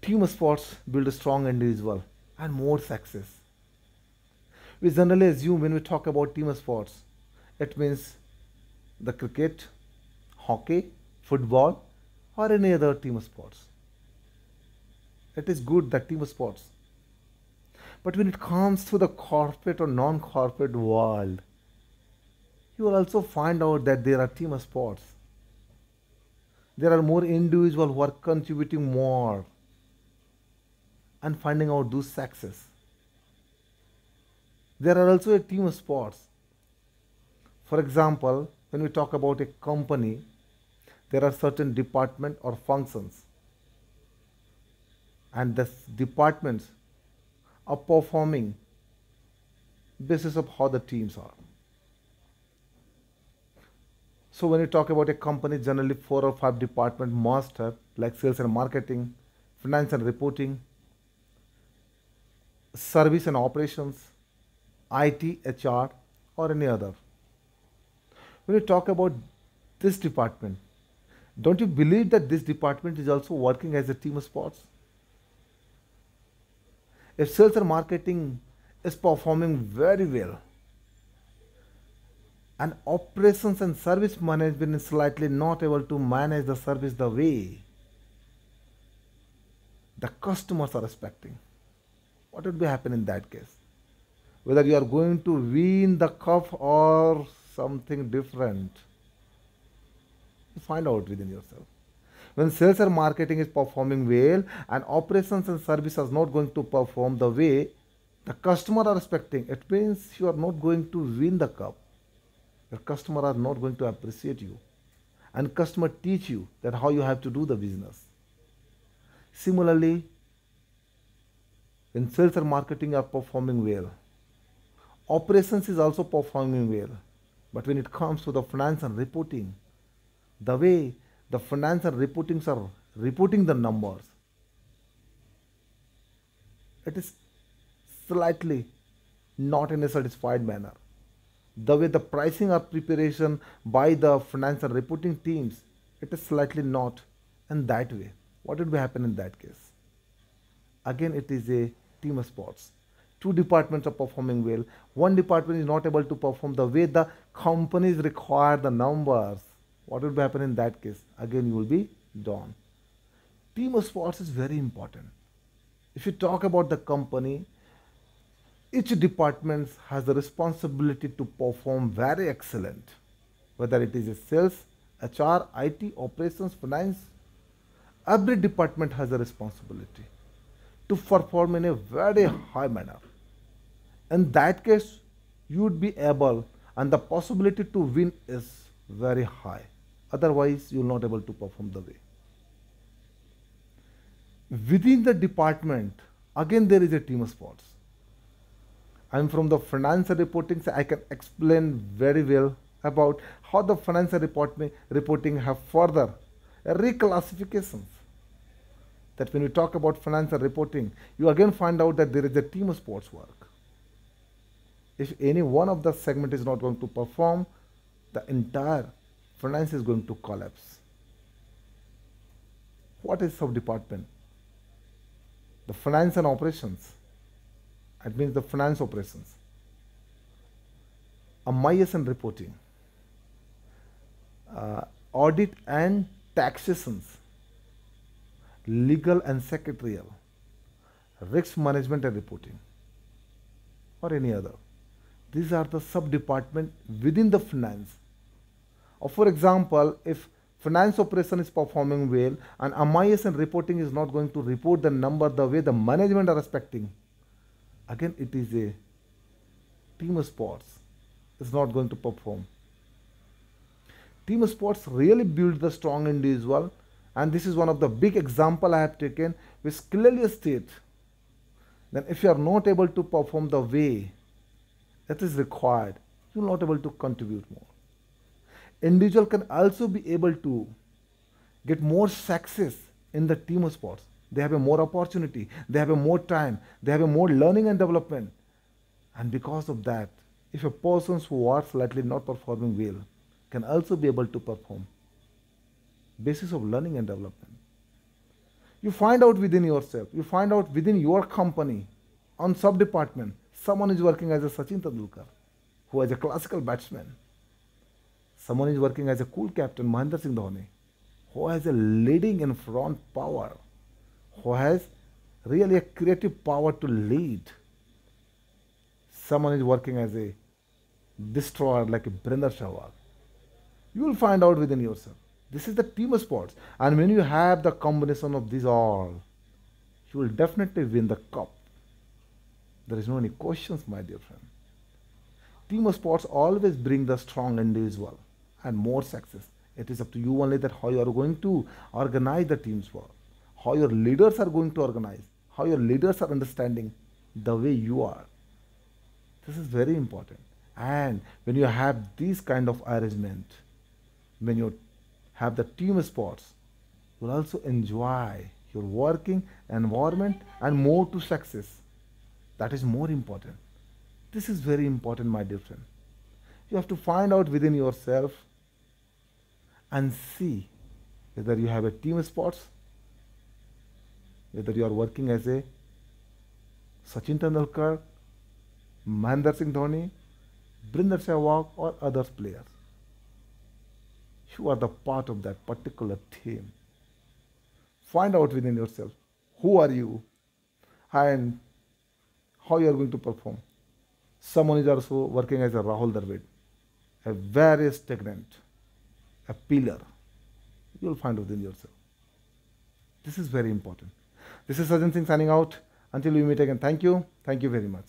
Team sports build a strong individual and more success. We generally assume when we talk about team sports, it means the cricket, hockey, football, or any other team sports. It is good that team sports. But when it comes to the corporate or non corporate world, you will also find out that there are team sports. There are more individuals who are contributing more and finding out those success. There are also a team sports. For example, when we talk about a company, there are certain department or functions, and the departments are performing basis of how the teams are. So when you talk about a company, generally 4 or 5 departments must have, like sales and marketing, finance and reporting, service and operations, IT, HR, or any other. When you talk about this department, don't you believe that this department is also working as a team sports? If sales and marketing is performing very well, and operations and service management is slightly not able to manage the service the way the customers are expecting, what would be happen in that case? Whether you are going to win the cup or something different, you find out within yourself. When sales and marketing is performing well and operations and service is not going to perform the way the customer are expecting, it means you are not going to win the cup. Your customer are not going to appreciate you, and customer teach you that how you have to do the business. Similarly, when sales and marketing are performing well, operations is also performing well, but when it comes to the finance and reporting, the way the finance and reportings are reporting the numbers, it is slightly not in a satisfied manner. The way the pricing or preparation by the finance and reporting teams, it is slightly not in that way. What would be happen in that case? Again, it is a team sports. 2 departments are performing well. One department is not able to perform the way the companies require the numbers. What would be happen in that case? Again, you will be down. Team sports is very important. If you talk about the company, each department has the responsibility to perform very excellent. Whether it is a sales, HR, IT, operations, finance, every department has a responsibility to perform in a very high manner. In that case, you would be able, and the possibility to win is very high. Otherwise, you will not able to perform the way. Within the department, again there is a team sports. I'm from the finance and reporting, so I can explain very well about how the finance and reporting have further reclassifications. That when you talk about finance and reporting, you again find out that there is a team sports work. If any one of the segment is not going to perform, the entire finance is going to collapse. What is sub-department? The finance and operations. It means the finance operations. MIS and reporting. Audit and taxations. Legal and secretarial. Risk management and reporting. Or any other. These are the sub-department within the finance. Or for example, if finance operation is performing well and MIS and reporting is not going to report the number the way the management are expecting, again it is a team sports. It's not going to perform. Team sports really build the strong individual, and this is one of the big example I have taken which clearly state that if you are not able to perform the way that is required, you are not able to contribute more. Individual can also be able to get more success in the team sports. They have a more opportunity, they have a more time, they have a more learning and development. And because of that, if a person who are slightly not performing well can also be able to perform, basis of learning and development. You find out within yourself, you find out within your company, on sub-department, someone is working as a Sachin Tendulkar, who is a classical batsman. Someone is working as a cool captain, Mahendra Singh Dhoni, who has a leading in front power, who has really a creative power to lead. Someone is working as a destroyer like a Brinder Sehwag. You will find out within yourself. This is the team sports. And when you have the combination of these all, you will definitely win the cup. There is no any questions, my dear friend. Team sports always bring the strong individual and more success. It is up to you only that how you are going to organize the team sport, how your leaders are going to organize, how your leaders are understanding the way you are. This is very important. And when you have these kind of arrangement, when you have the team sports, you'll also enjoy your working environment and more to success. That is more important. This is very important, my dear friend. You have to find out within yourself and see whether you have a team sports, whether you are working as a Sachin Tendulkar, Mahendra Singh Dhoni, Brinder Sehwag or other players. You are the part of that particular team. Find out within yourself who are you and how you are going to perform. Someone is also working as a Rahul Dravid, a very stagnant, a pillar. You will find within yourself. This is very important. This is Sajjan Singh signing out. Until we meet again, thank you. Thank you very much.